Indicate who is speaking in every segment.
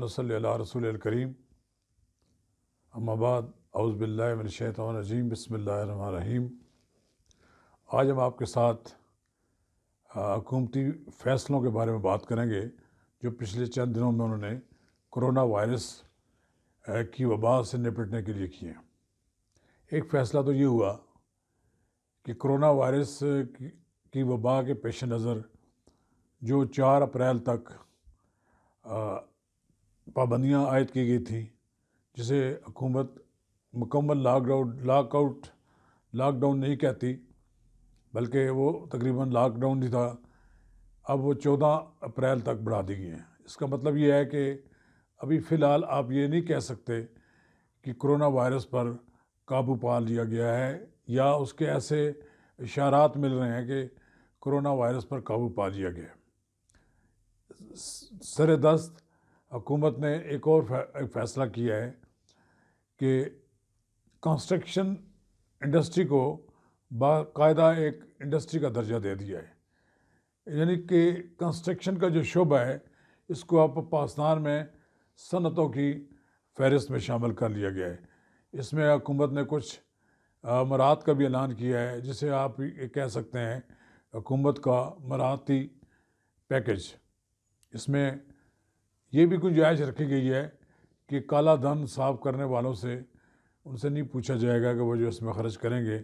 Speaker 1: नसल्ली अला रसूलिल करीम अम्मा बाद औज़ु बिल्लाहि मिनश शैतानिर रजीम बिस्मिल्लाहिर रहमानिर रहीम। आज हम आपके साथ हुकूमती फ़ैसलों के बारे में बात करेंगे जो पिछले चंद दिनों में उन्होंने कोरोना वायरस की वबा से निपटने के लिए किए हैं। एक फ़ैसला तो ये हुआ कि कोरोना वायरस की वबा के पेश नज़र जो 4 अप्रैल तक पाबंदियाँ आयद की गई थी, जिसे हुकूमत मुकम्मल लॉकडाउन नहीं कहती, बल्कि वो तकरीबन लॉकडाउन ही था, अब वो 14 अप्रैल तक बढ़ा दी गई हैं। इसका मतलब ये है कि अभी फ़िलहाल आप ये नहीं कह सकते कि कोरोना वायरस पर काबू पा लिया गया है, या उसके ऐसे इशारात मिल रहे हैं कि कोरोना वायरस पर काबू पा लिया गया है। सरेदस्त हुकूमत ने एक और फ़ैसला किया है कि कंस्ट्रक्शन इंडस्ट्री को बाकायदा एक इंडस्ट्री का दर्जा दे दिया है, यानी कि कंस्ट्रक्शन का जो शोबा है इसको अब पाकिस्तान में सनतों की फहरिस्त में शामिल कर लिया गया है। इसमें हुकूमत ने कुछ मराहत का भी ऐलान किया है, जिसे आप ये कह सकते हैं हुकूमत का मराहती पैकेज। इसमें ये भी गुंजाइश रखी गई है कि काला धन साफ करने वालों से उनसे नहीं पूछा जाएगा कि वो जो इसमें ख़र्च करेंगे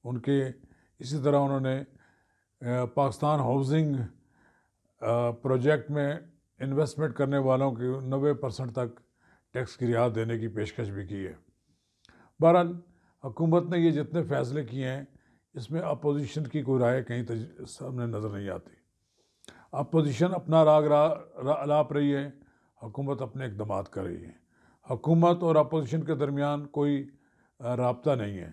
Speaker 1: उनके। इसी तरह उन्होंने पाकिस्तान हाउसिंग प्रोजेक्ट में इन्वेस्टमेंट करने वालों के 90% तक टैक्स की रियायत देने की पेशकश भी की है। बहरहाल हुकूमत ने ये जितने फ़ैसले किए हैं इसमें अपोजिशन की कोई राय कहीं सामने नज़र नहीं आती। अपोजिशन अपना राग अलाप रही है, हुकूमत अपने इक़दामात कर रही है। हुकूमत और अपोजिशन के दरमियान कोई राब्ता नहीं है।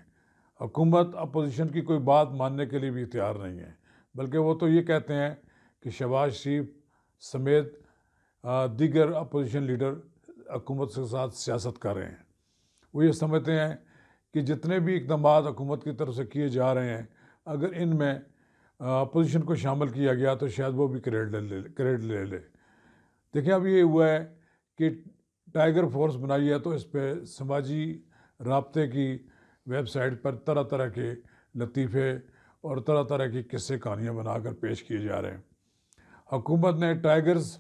Speaker 1: हुकूमत अपोजिशन की कोई बात मानने के लिए भी तैयार नहीं है, बल्कि वो तो ये कहते हैं कि शहबाज शरीफ समेत दीगर अपोजिशन लीडर हुकूमत के साथ सियासत कर रहे हैं। वो ये समझते हैं कि जितने भी इक़दामात हुकूमत की तरफ से किए जा रहे हैं, अगर इनमें अपोजिशन को शामिल किया गया तो शायद वो भी क्रेडिट ले ले। देखिए, अब ये हुआ है कि टाइगर फोर्स बनाई है, तो इस पर समाजी राब्ते की वेबसाइट पर तरह तरह के लतीफ़े और तरह तरह की किस्से कहानियाँ बनाकर पेश किए जा रहे हैं। हुकूमत ने टाइगर्स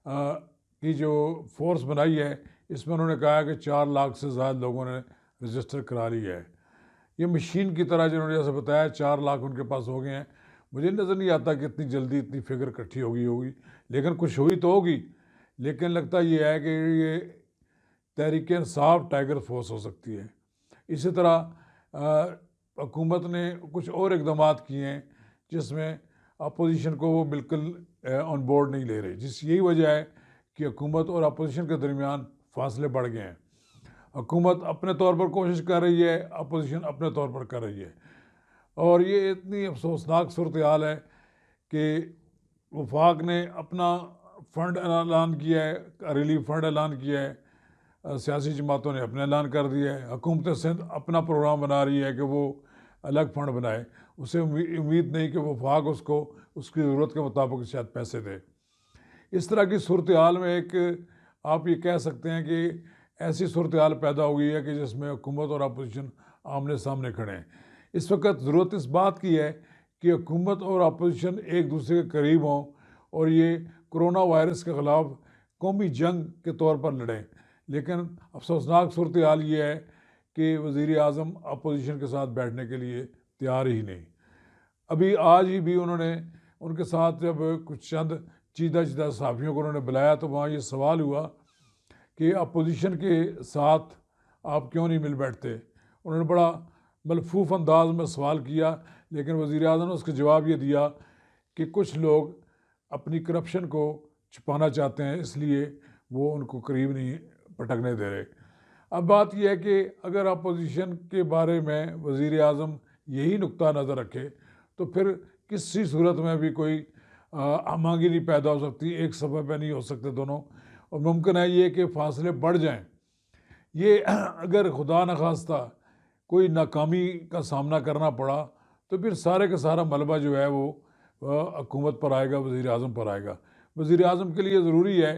Speaker 1: की जो फोर्स बनाई है, इसमें उन्होंने कहा है कि 4 लाख से ज़्यादा लोगों ने रजिस्टर करा लिया है। ये मशीन की तरह जिन्होंने जैसे बताया 4 लाख उनके पास हो गए हैं। मुझे नज़र नहीं आता कि इतनी जल्दी इतनी फिगर इकट्ठी होगी, लेकिन कुछ हुई तो होगी। लेकिन लगता ये है कि ये तहरीक इंसाफ टाइगर फोर्स हो सकती है। इसी तरह हुकूमत ने कुछ और इक़दामात किए हैं जिसमें अपोजिशन को वो बिल्कुल ऑन बोर्ड नहीं ले रही, यही वजह है कि हुकूमत और अपोजिशन के दरमियान फासले बढ़ गए हैं। हुकूमत अपने तौर पर कोशिश कर रही है, अपोजिशन अपने तौर पर कर रही है, और ये इतनी अफसोसनाक सूरत हाल है कि वफाक ने अपना फ़ंड ऐलान किया है, रिलीफ फ़ंड ऐलान किया है, सियासी जमातों ने अपना ऐलान कर दिया है, हुकूमत सिंध अपना प्रोग्राम बना रही है कि वो अलग फ़ंड बनाए। उसे उम्मीद नहीं कि वफाक उसको उसकी ज़रूरत के मुताबिक शायद पैसे दे। इस तरह की सूरत हाल में एक आप ये कह सकते हैं कि ऐसी सूरत हाल पैदा हो गई है कि जिसमें हुकूमत और अपोजिशन आमने सामने खड़े हैं। इस वक्त ज़रूरत इस बात की है कि हुकूमत और अपोजिशन एक दूसरे के करीब हों और ये कोरोना वायरस के ख़िलाफ़ कौमी जंग के तौर पर लड़ें। लेकिन अफसोसनाक सूरत हाल ये है कि वज़ीर आज़म अपोजिशन के साथ बैठने के लिए तैयार ही नहीं। अभी आज ही भी उन्होंने उनके साथ जब कुछ चंद चीदा सहाफ़ियों को उन्होंने बुलाया तो वहाँ ये सवाल हुआ कि अपोजिशन के साथ आप क्यों नहीं मिल बैठते। उन्होंने बड़ा मलफूफ अंदाज में सवाल किया, लेकिन वज़ीर आज़म ने उसका जवाब ये दिया कि कुछ लोग अपनी करप्शन को छुपाना चाहते हैं, इसलिए वो उनको करीब नहीं पटकने दे रहे। अब बात यह है कि अगर अपोजिशन के बारे में वज़ीर आज़म यही नुक्ता नज़र रखे तो फिर किसी सूरत में भी कोई आमांगी नहीं पैदा हो सकती, एक सफ़े पे नहीं हो सकते दोनों, और मुमकिन है ये कि फासले बढ़ जाएं। ये अगर खुदा न खास्ता कोई नाकामी का सामना करना पड़ा तो फिर सारे का सारा मलबा जो है वो हुकूमत पर आएगा, वज़ीर आज़म पर आएगा। वज़ीर आज़म के लिए ज़रूरी है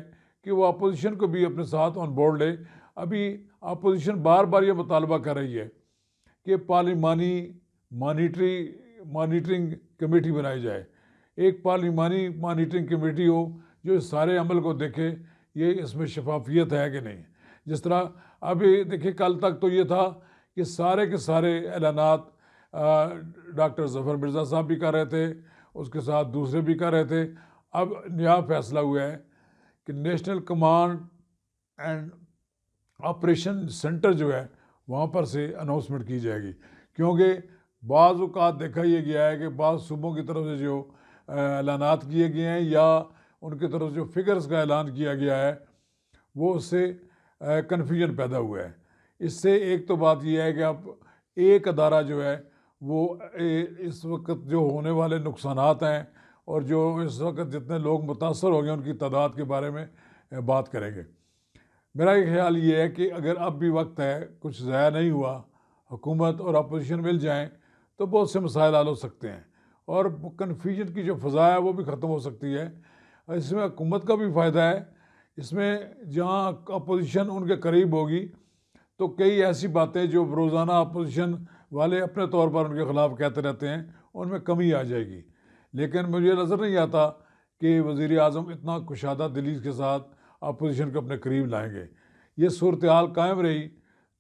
Speaker 1: कि वो अपोजिशन को भी अपने साथ ऑन बोर्ड ले। अभी अपोजिशन बार बार ये मुतालबा कर रही है कि पार्लिमानी मॉनिटरिंग कमेटी बनाई जाए, एक पार्लिमानी मॉनिटरिंग कमेटी हो जो इस सारे अमल को देखे ये इसमें शफाफियत है कि नहीं। जिस तरह अभी देखिए, कल तक तो ये था कि सारे के सारे ऐलानात डॉक्टर ज़फ़र मिर्ज़ा साहब भी कर रहे थे, उसके साथ दूसरे भी कर रहे थे। अब नया फैसला हुआ है कि national command and operation centre जो है वहाँ पर से अनाउंसमेंट की जाएगी, क्योंकि बाज़ औक़ात देखा ये गया है कि बाज़ सूबों की तरफ से जो ऐलानात किए गए हैं या उनकी तरफ जो फिगर्स का ऐलान किया गया है वो उससे कन्फ्यूजन पैदा हुआ है। इससे एक तो बात यह है कि अब एक अदारा जो है वो इस वक्त जो होने वाले नुकसानात हैं और जो इस वक्त जितने लोग मुतासर हो गए उनकी तादाद के बारे में बात करेंगे। मेरा ये ख्याल ये है कि अगर अब भी वक्त है, कुछ ज़ाया नहीं हुआ, हुकूमत और अपोजिशन मिल जाएं तो बहुत से मसाइल हल हो सकते हैं और कन्फ्यूजन की जो फ़ज़ा है वो भी ख़त्म हो सकती है। इसमें हुकूमत का भी फ़ायदा है, इसमें जहाँ अपोजिशन उनके करीब होगी तो कई ऐसी बातें जो रोज़ाना अपोजिशन वाले अपने तौर पर उनके ख़िलाफ़ कहते रहते हैं उनमें कमी आ जाएगी। लेकिन मुझे नज़र नहीं आता कि वज़ीर आज़म इतना कुशादा दिली के साथ अपोजिशन को अपने करीब लाएंगे। ये सूरत हाल कायम रही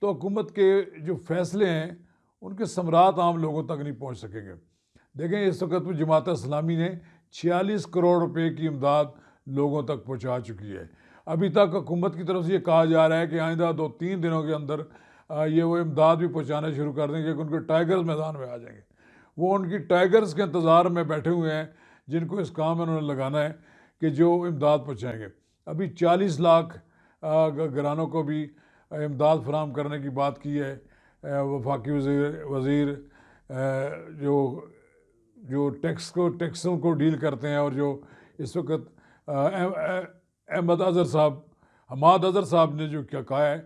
Speaker 1: तो हुकूमत के जो फ़ैसले हैं उनके समरात आम लोगों तक नहीं पहुँच सकेंगे। देखें, इस वक्त जमात इस्लामी ने 46 करोड़ रुपए की इमदाद लोगों तक पहुँचा चुकी है। अभी तक हुकूमत की तरफ से ये कहा जा रहा है कि आइंदा 2-3 दिनों के अंदर ये वो इमदाद भी पहुँचाना शुरू कर देंगे कि उनके टाइगर्स मैदान में आ जाएंगे। वो उनकी टाइगर्स के इंतज़ार में बैठे हुए हैं जिनको इस काम में उन्होंने लगाना है कि जो इमदाद पहुँचाएँगे। अभी 40 लाख घरानों को भी इमदाद फराहम करने की बात की है। वफाकी वज़ीर जो टैक्सों को डील करते हैं और जो इस वक्त हमाद अज़हर साहब ने जो क्या कहा है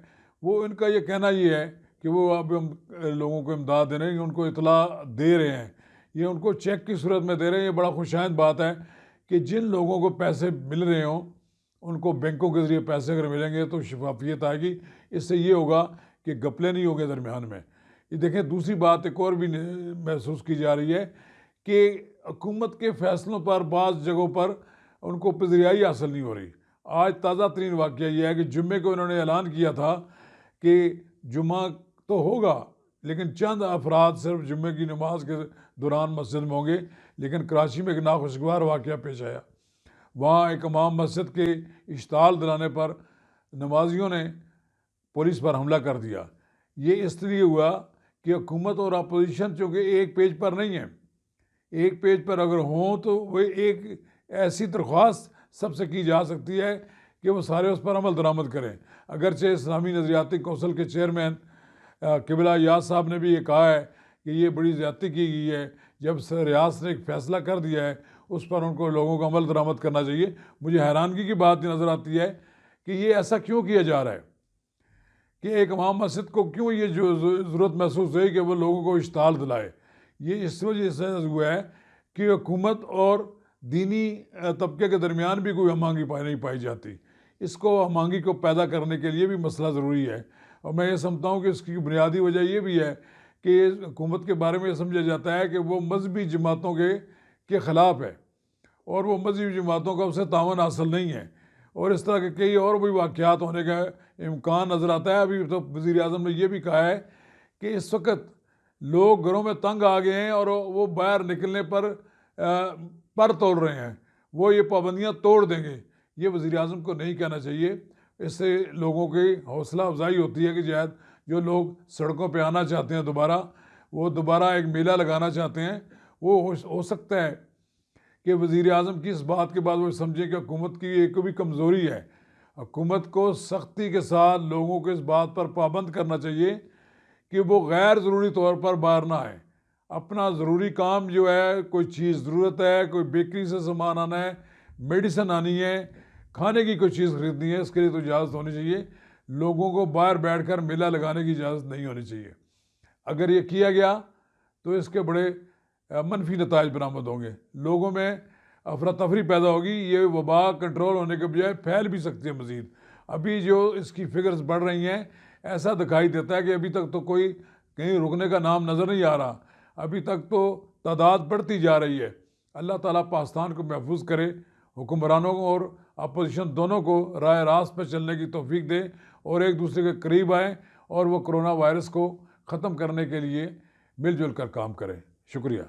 Speaker 1: वो इनका ये कहना ये है कि वो अब हम लोगों को इमदाद दे रहे हैं, उनको इतला दे रहे हैं, ये उनको चेक की सूरत में दे रहे हैं। ये बड़ा खुशाइंद बात है कि जिन लोगों को पैसे मिल रहे हों उनको बैंकों के ज़रिए पैसे अगर मिलेंगे तो शफाफियत आएगी। इससे ये होगा कि घपले नहीं होंगे दरमियान में। ये देखें, दूसरी बात एक और भी महसूस की जा रही है कि हुकूमत के फ़ैसलों पर बाज़ जगहों पर उनको पज़िरियाई हासिल नहीं हो रही। आज ताज़ा तरीन वाक़या यह है कि जुम्मे को इन्होंने ऐलान किया था कि जुम्मा तो होगा लेकिन चंद अफराद सिर्फ जुम्मे की नमाज के दौरान मस्जिद में होंगे। लेकिन कराची में एक नाखुशगवार वाक़या पेश आया। वहाँ एक इमाम मस्जिद के इश्ताल दिलाने पर नमाजियों ने पुलिस पर हमला कर दिया। ये इसलिए हुआ कि हुकूमत और अपोजिशन चूँकि एक पेज पर नहीं है, एक पेज पर अगर हों तो वे एक ऐसी दरख्वास्त सबसे की जा सकती है कि वो सारे उस पर अमल दरामद करें। अगरचे इस्लामी नज़रियाती कौंसिल के चेयरमैन किबला याद साहब ने भी ये कहा है कि ये बड़ी ज़्यादती की गई है। जब रियासत ने एक फ़ैसला कर दिया है उस पर उनको लोगों को अमल दरामद करना चाहिए। मुझे हैरानगी की बात नज़र आती है कि ये ऐसा क्यों किया जा रहा है कि एक इमाम मस्जिद को क्यों ये जो ज़रूरत महसूस हुई कि वो लोगों को इश्ताल दिलाए। ये इस वजह से हुआ है कि हुकूमत और दीनी तबके के दरमियान भी कोई हमआहंगी नहीं पाई जाती। इसको हमआहंगी को पैदा करने के लिए भी मसला ज़रूरी है। और मैं ये समझता हूँ कि इसकी बुनियादी वजह ये भी है कि हुकूमत के बारे में ये समझा जाता है कि वो मजहबी जमातों के ख़िलाफ़ है और वो मजहबी जमातों का उससे तावन हासिल नहीं है। और इस तरह के कई और भी वाक़यात होने का इम्कान नज़र आता है। अभी तो वज़ीर आज़म ने यह भी कहा है कि इस वक्त लोग घरों में तंग आ गए हैं और वो बाहर निकलने पर तोड़ रहे हैं, वो ये पाबंदियां तोड़ देंगे। ये वज़ीर आज़म को नहीं कहना चाहिए। इससे लोगों की हौसला अफजाई होती है कि शायद जो लोग सड़कों पे आना चाहते हैं वो दोबारा एक मेला लगाना चाहते हैं, वो हो सकता है कि वज़ीर आज़म की इस बात के बाद वो समझें कि हुकूमत की एक भी कमज़ोरी है। हुकूमत को सख्ती के साथ लोगों को इस बात पर पाबंद करना चाहिए कि वो गैर ज़रूरी तौर पर बाहर ना आए। अपना ज़रूरी काम जो है, कोई चीज़ ज़रूरत है, कोई बेकरी से सामान आना है, मेडिसिन आनी है, खाने की कोई चीज़ ख़रीदनी है, इसके लिए तो इजाज़त होनी चाहिए। लोगों को बाहर बैठकर मेला लगाने की इजाज़त नहीं होनी चाहिए। अगर ये किया गया तो इसके बड़े मनफी नताइज बरामद होंगे। लोगों में अफरा तफरी पैदा होगी, ये वबा कंट्रोल होने के बजाय फैल भी सकती है मज़ीद। अभी जो इसकी फिगर्स बढ़ रही हैं, ऐसा दिखाई देता है कि अभी तक तो कोई कहीं रुकने का नाम नज़र नहीं आ रहा, अभी तक तो तादाद बढ़ती जा रही है। अल्लाह ताला पाकिस्तान को महफूज करे, हुक्मरानों और अपोजिशन दोनों को राह रास्त पर चलने की तौफीक दे और एक दूसरे के करीब आएँ और वो कोरोना वायरस को ख़त्म करने के लिए मिलजुल कर काम करें। शुक्रिया।